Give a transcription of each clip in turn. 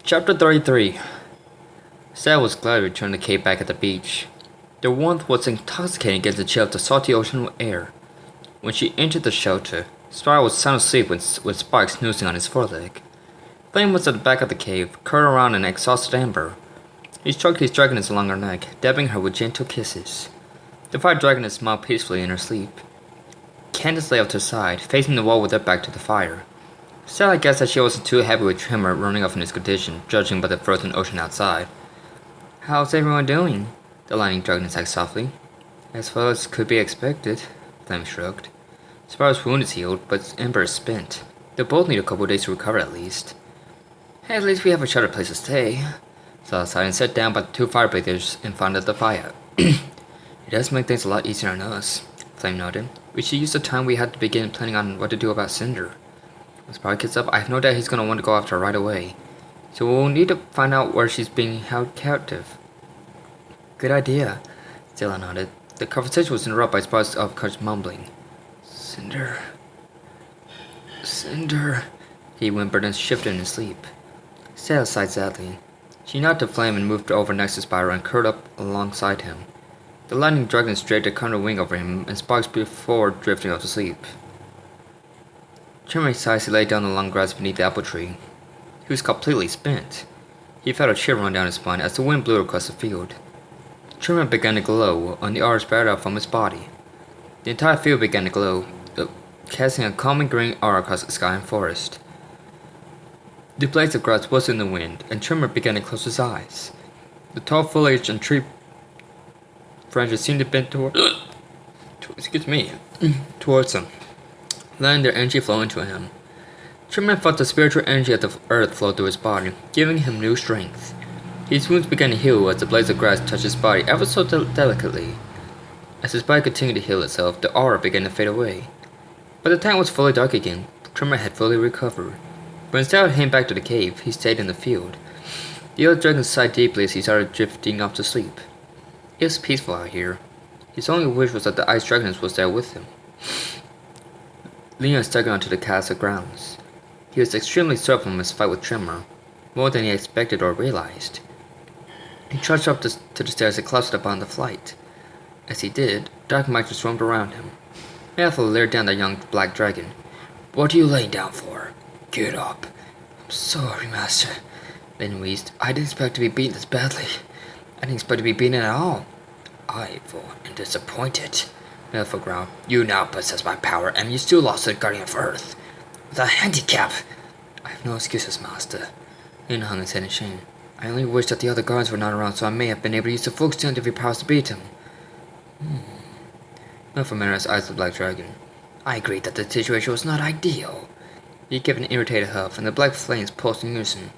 Chapter 33. Sarah was glad to return the cave back at the beach. The warmth was intoxicating against the chill of the salty ocean air. When she entered the shelter, Spyro was sound asleep with Spike snoozing on his foreleg. Flame was at the back of the cave, curled around an exhausted Amber. He stroked his dragoness along her neck, dabbing her with gentle kisses. The fire dragoness smiled peacefully in her sleep. Candace lay at her side, facing the wall with her back to the fire. Sally guessed that she wasn't too happy with Trimmer running off in his condition, judging by the frozen ocean outside. "How's everyone doing?" the lightning dragoness asked softly. "As well as could be expected," Flame shrugged. Spyro's wound is healed, but Ember is spent. They'll both need a couple of days to recover at least. "Hey, at least we have a sheltered place to stay." Sally sighed and sat down by the two fire breathers in front of the fire. "It does make things a lot easier on us," Flame noted. "We should use the time we had to begin planning on what to do about Cinder. When Spyro gets up, I have no doubt he's going to want to go after her right away. So we'll need to find out where she's being held captive." "Good idea," Stella nodded. The conversation was interrupted by Spyro's unconscious mumbling. Cinder, he whimpered and shifted in his sleep. Stella sighed sadly. She nodded to Flame and moved over next to Spyro and curled up alongside him. The lightning dragon draped a counter wing over him, and Sparks before drifting off to sleep. Trimmer sighed as he lay down on the long grass beneath the apple tree. He was completely spent. He felt a chill run down his spine as the wind blew across the field. Trimmer began to glow, and the aura spread out from his body. The entire field began to glow, casting a calming green aura across the sky and forest. The blades of grass buzzed in the wind, and Trimmer began to close his eyes. The tall foliage and tree branches seemed to bend towards him, letting their energy flow into him. Trimmer felt the spiritual energy of the earth flow through his body, giving him new strength. His wounds began to heal as the blades of grass touched his body ever so delicately. As his body continued to heal itself, the aura began to fade away. By the time it was fully dark again, Trimmer had fully recovered. But instead of heading back to the cave, he stayed in the field. The other dragon sighed deeply as he started drifting off to sleep. It was peaceful out here. His only wish was that the ice dragoness was there with him. Leon staggered onto the castle grounds. He was extremely sore from his fight with Trimmer, more than he expected or realized. He trudged up to the stairs and clutched upon the flight. As he did, dark magic swarmed around him. Malfoy leered down the young black dragon. "What are you laying down for? Get up." "I'm sorry, Master," Lynn wheezed. "I didn't expect to be beaten this badly. I didn't expect to be beaten at all." "I, am disappointed," Malfoy growled. "You now possess my power, and you still lost to the Guardian of Earth. With a handicap." "I have no excuses, Master." Lynn hung his head in shame. "I only wish that the other guards were not around, so I may have been able to use the full extent of your powers to beat him." Malfoy met his eyes to the black dragon. "I agreed that the situation was not ideal." He gave an irritated huff, and the black flames pulsed in unison.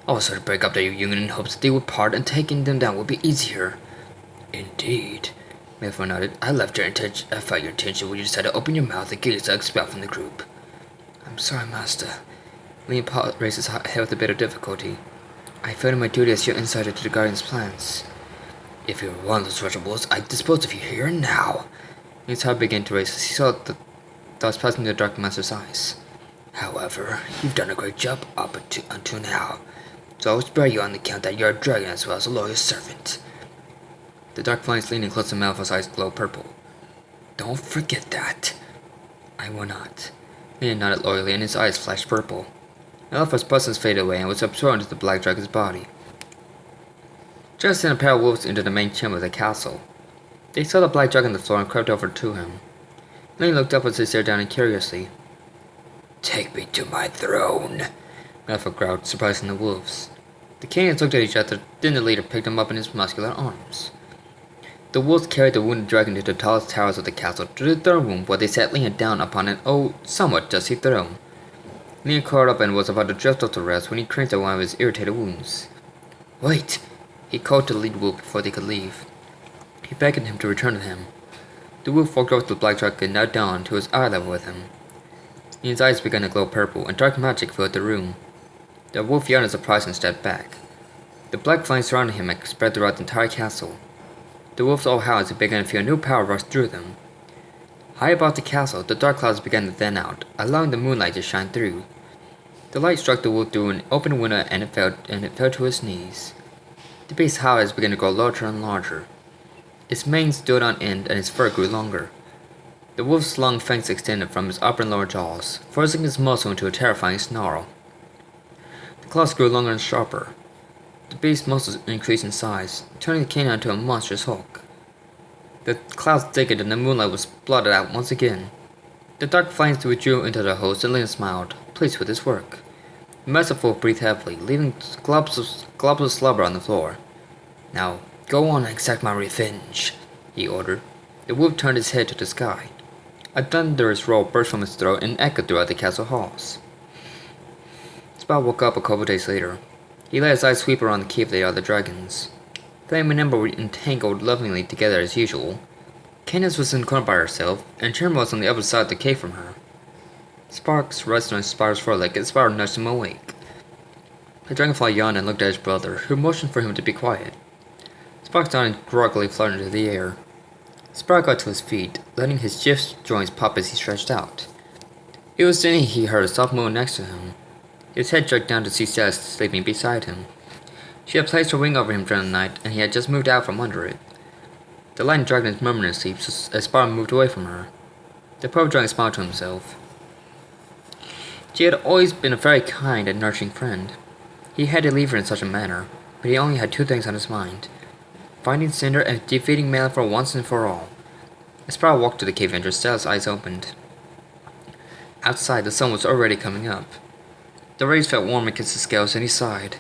"I was sort of break up the union in hopes that they would part and taking them down would be easier." "Indeed," Malfoy nodded. I felt your intention when you decided to open your mouth and get yourself expelled from the group." "I'm sorry, Master." Liam raised his head with a bit of difficulty. "I felt my duty as your insider to the Guardian's plans." "If you were one of those vegetables, I'd dispose of you here and now." His heart began to race as he saw the thoughts passing through the Dark Master's eyes. "However, you've done a great job up until now, so I will spare you on the account that you're a dragon as well as a loyal servant." The dark flames leaning close to Malfoy's eyes glowed purple. "Don't forget that." "I will not." Leon nodded loyally, and his eyes flashed purple. Malfoy's presence faded away and was absorbed into the black dragon's body. Just then, a pair of wolves entered the main chamber of the castle. They saw the black dragon on the floor and crept over to him. Leon looked up as they stared down curiously. "Take me to my throne," Malfoy growled, surprising the wolves. The Canians looked at each other, then the leader picked him up in his muscular arms. The wolves carried the wounded dragon to the tallest towers of the castle, to the throne room, where they sat Leon down upon an somewhat dusty throne. Leon curled up and was about to drift off to rest when he cringed at one of his irritated wounds. "Wait!" he called to the lead wolf before they could leave. He beckoned him to return to him. The wolf walked over to the black dragon and knelt down to his eye level with him. Leon's eyes began to glow purple, and dark magic filled the room. The wolf yawned in surprise and stepped back. The black flames surrounded him and spread throughout the entire castle. The wolves all howled as they began to feel a new power rush through them. High above the castle, the dark clouds began to thin out, allowing the moonlight to shine through. The light struck the wolf through an open window and it fell to his knees. The beast's howls began to grow larger and larger. Its mane stood on end and its fur grew longer. The wolf's long fangs extended from his upper and lower jaws, forcing his muzzle into a terrifying snarl. The claws grew longer and sharper. The beast's muscles increased in size, turning the canine into a monstrous hulk. The clouds thickened and the moonlight was blotted out once again. The dark flames withdrew into their host and Lynn smiled, pleased with his work. The massive wolf breathed heavily, leaving globs of slobber on the floor. "Now, go on and exact my revenge," he ordered. The wolf turned his head to the sky. A thunderous roar burst from his throat and echoed throughout the castle halls. Spyro woke up a couple days later. He let his eyes sweep around the cave of the other dragons. Flame and Ember were entangled lovingly together as usual. Candace was in the corner by herself, and Trim was on the other side of the cave from her. Sparks rested on Spyro's foreleg and Spyro nudged him awake. The dragonfly yawned and looked at his brother, who motioned for him to be quiet. Sparks nodded groggily fluttered into the air. Spyro got to his feet, letting his stiff joints pop as he stretched out. It was then he heard a soft moan next to him. His head jerked down to see Stella sleeping beside him. She had placed her wing over him during the night, and he had just moved out from under it. The lion dragged his murmur in his sleep as Spyro moved away from her. The poor dragon smiled to himself. She had always been a very kind and nurturing friend. He had to leave her in such a manner, but he only had two things on his mind: finding Cinder and defeating Malin for once and for all. As Spyro walked to the cave entrance, Stella's eyes opened. Outside, the sun was already coming up. The rays felt warm against his scales, and he sighed.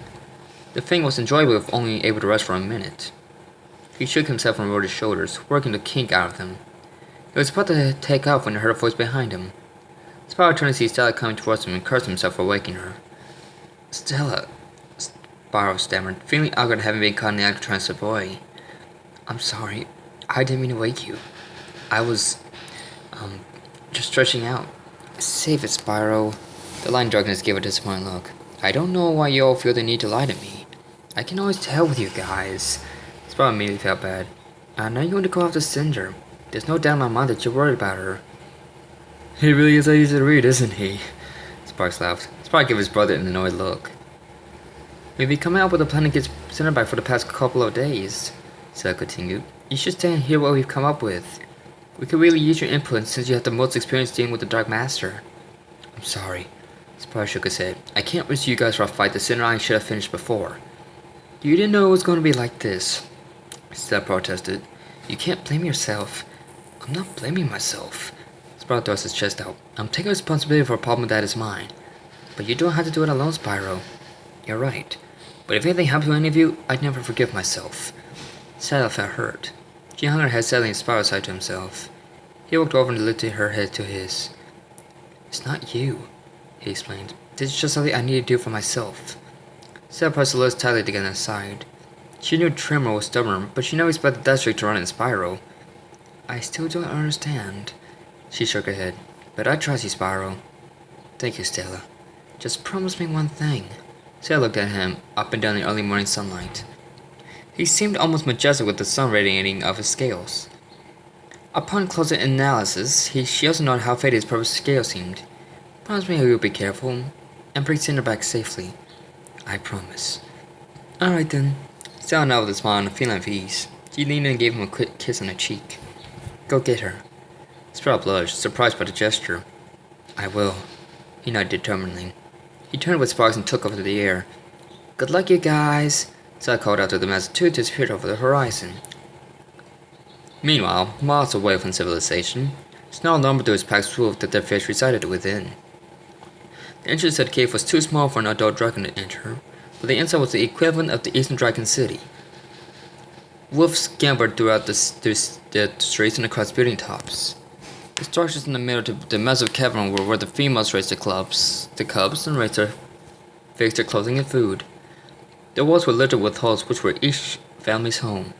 The thing was enjoyable if only able to rest for a minute. He shook himself and rolled his shoulders, working the kink out of them. He was about to take off when he heard a voice behind him. Spyro turned to see Stella coming towards him and cursed himself for waking her. "Stella," Spyro stammered, feeling awkward at having been caught in the act of trying to step away. "I'm sorry. I didn't mean to wake you. I was, just stretching out." "Save it, Spyro." The lion darkness gave a disappointed look. "I don't know why you all feel the need to lie to me. I can always tell with you guys." Spyro immediately felt bad. "I know you want to go after Cinder. There's no doubt in my mind that you're worried about her." "He really is that easy to read, isn't he?" Sparks laughed. Spyro gave his brother an annoyed look. "We've been coming up with a plan to get Cinder back for the past couple of days," Stella continued. "You should stay and hear what we've come up with. We could really use your input since you have the most experience dealing with the Dark Master." "I'm sorry." Spyro shook his head. "I can't risk you guys for a fight that Cinder and I should have finished before." "You didn't know it was going to be like this," Stella protested. "You can't blame yourself." "I'm not blaming myself." Spyro thrust his chest out. "I'm taking responsibility for a problem that is mine. But you don't have to do it alone, Spyro." "You're right. But if anything happened to any of you, I'd never forgive myself." Stella felt hurt. She hung her head sadly at Spyro's side to himself. He walked over and lifted her head to his. "It's not you," he explained. "This is just something I need to do for myself." Stella pressed the lips tightly together on his side. She knew Tremor was stubborn, but she never expected that streak to run in Spyro. "I still don't understand." She shook her head. "But I trust you, Spyro." "Thank you, Stella. Just promise me one thing." Stella looked at him, up and down the early morning sunlight. He seemed almost majestic with the sun radiating off his scales. Upon closer analysis, she also noted how faded his purple scale seemed. "Promise me you'll be careful, and bring Cinder back safely." "I promise." "Alright then." Stella nodded with a smile and a feeling of ease. She leaned in and gave him a quick kiss on the cheek. "Go get her." Spyro blushed, surprised by the gesture. "I will." He nodded determinedly. He turned with Sparks and took off into the air. "Good luck, you guys." Stella called out to them as the two disappeared over the horizon. Meanwhile, miles away from civilization, snow lumbered through its packed roof that their fish resided within. The entrance to the cave was too small for an adult dragon to enter, but the inside was the equivalent of the Eastern Dragon City. Wolves scampered throughout the streets and across building tops. The structures in the middle of the massive cavern were where the females raised their cubs, and raised their fixed their clothing and food. The walls were littered with holes which were each family's home.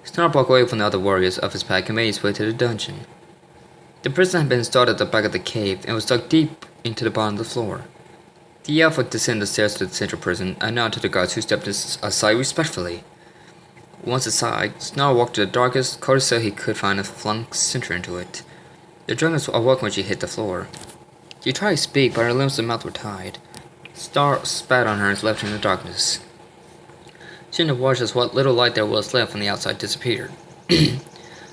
Snarl broke away from the other warriors of his pack and made his way to the dungeon. The prison had been installed at the back of the cave and was dug deep into the bottom of the floor. The elf would descend the stairs to the central prison and nodded to the guards who stepped aside respectfully. Once inside, Snarl walked to the darkest, coldest cell he could find and flung Cinder into it. The dragons awoke when she hit the floor. She tried to speak, but her limbs and mouth were tied. Star spat on her and left her in the darkness. She had to watch as what little light there was left on the outside disappeared.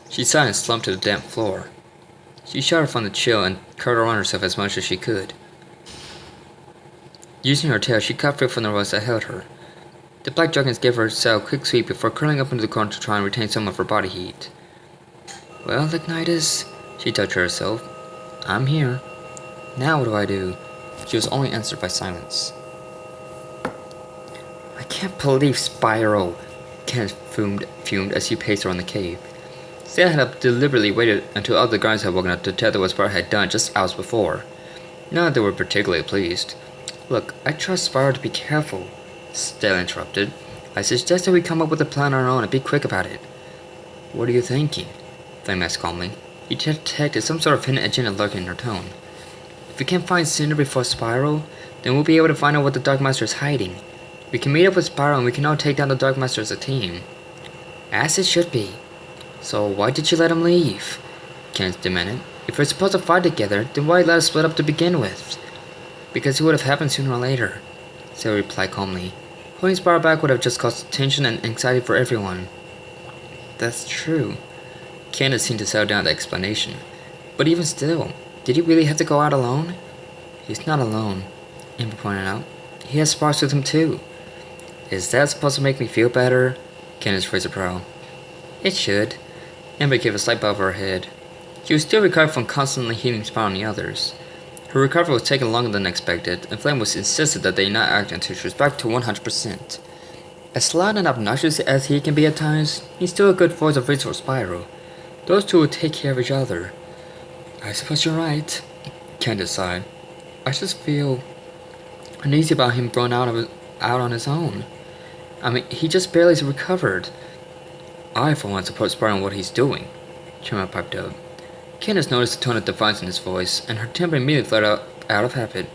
She sighed and slumped to the damp floor. She shuddered from the chill and curled around herself as much as she could. Using her tail, she cut free from the ropes that held her. The black dragons gave herself a quick sweep before curling up into the corner to try and retain some of her body heat. Well, Ignitus, she touched herself. I'm here. Now what do? She was only answered by silence. I can't believe Spyro, Kenneth fumed as he paced around the cave. Stella had deliberately waited until all the guards had woken up to tell them what Spyro had done just hours before. None of them were particularly pleased. Look, I trust Spyro to be careful, Stella interrupted. I suggest that we come up with a plan on our own and be quick about it. What are you thinking? Flame asked calmly. He detected some sort of hidden agenda lurking in her tone. If we can't find Cinder before Spyro, then we'll be able to find out what the Dark Master is hiding. We can meet up with Spyro and we can all take down the Dark Master as a team. As it should be. So why did you let him leave? Kenneth demanded. If we're supposed to fight together, then why let us split up to begin with? Because it would have happened sooner or later, Sarah replied calmly. Holding Spyro back would have just caused tension and anxiety for everyone. That's true. Candace seemed to settle down at the explanation. But even still, did he really have to go out alone? He's not alone, Amber pointed out. He has Sparks with him too. Is that supposed to make me feel better? Candace raised a brow. It should. Amber gave a slight bow of her head. She was still recovering from constantly healing Spyro and the others. Her recovery was taking longer than expected, and Flame was insisted that they not act until she was back to 100%. As loud and obnoxious as he can be at times, he's still a good voice of reason for Spyro. Those two will take care of each other. I suppose you're right, Candace sighed. I just feel uneasy about him going out on his own. I mean, he just barely recovered. I, for one, support Spyro in what he's doing, Tremor piped up. Candace noticed the tone of defiance in his voice, and her temper immediately fled out of habit.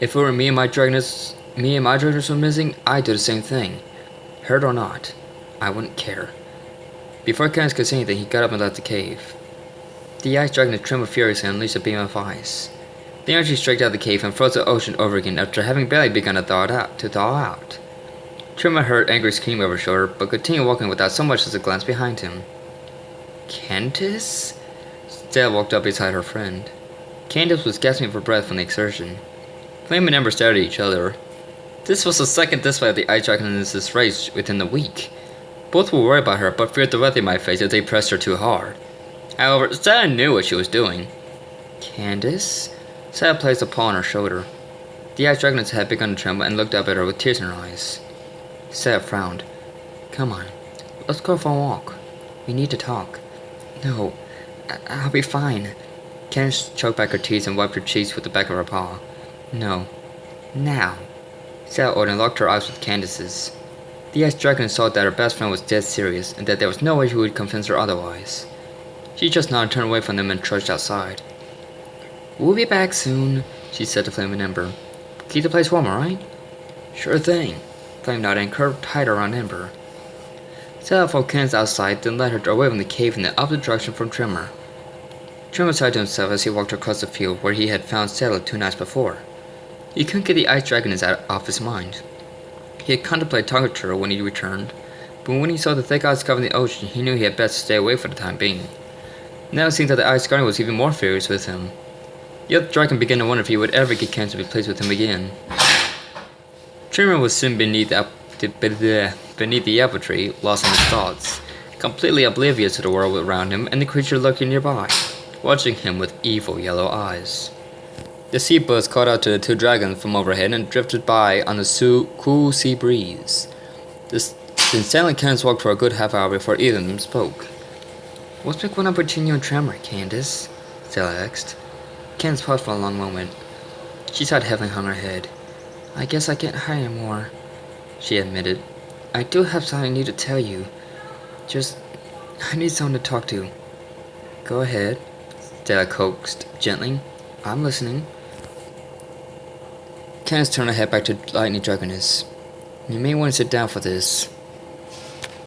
If it were me and my dragons were missing, I'd do the same thing. Hurt or not, I wouldn't care. Before Candace could say anything, he got up and left the cave. The ice dragon trembled furiously and unleashed a beam of ice. The energy struck out the cave and froze the ocean over again after having barely begun to thaw out. Tremor heard angry scream over her shoulder, but continued walking without so much as a glance behind him. Candace? Stella walked up beside her friend. Candace was gasping for breath from the exertion. Flame and Ember stared at each other. This was the second display of the ice dragon in this race within the week. Both were worried about her, but feared the wrath they might face if they pressed her too hard. However, Stella knew what she was doing. Candace? Stella placed a paw on her shoulder. The ice dragon's head began to tremble and looked up at her with tears in her eyes. Stella frowned. Come on, let's go for a walk. We need to talk. No, I'll be fine. Candace choked back her tears and wiped her cheeks with the back of her paw. No. Now. Stella ordered and locked her eyes with Candace's. The ice dragon saw that her best friend was dead serious and that there was no way he would convince her otherwise. She just nodded, turned away from them, and trudged outside. We'll be back soon, she said to Flame and Ember. Keep the place warm, alright? Sure thing. Flame nodded and curved tighter around Ember. Stella followed Candace outside, then led her away from the cave in the opposite direction from Tremor. Tremor sighed to himself as he walked across the field where he had found Stella 2 nights before. He couldn't get the ice dragon off his mind. He had contemplated talking to her when he returned, but when he saw the thick ice covering the ocean, he knew he had best stay away for the time being. Now it seemed that the ice guardian was even more furious with him. The other dragon began to wonder if he would ever get Candace to be pleased with him again. Tremor was soon beneath the apple tree, lost in his thoughts, completely oblivious to the world around him and the creature lurking nearby, watching him with evil yellow eyes. The sea birds called out to the 2 dragons from overhead and drifted by on the cool sea breeze. Then Stanley and Candace walked for a good half hour before either of them spoke. What's been going on between you and Tremor, Candace? Stella asked. Candace paused for a long moment. She sighed heavily and hung her head. I guess I can't hide anymore, she admitted. I do have something I need to tell you. I need someone to talk to. Go ahead, Stella coaxed gently. I'm listening. Candace turned her head back to Lightning Dragoness. You may want to sit down for this.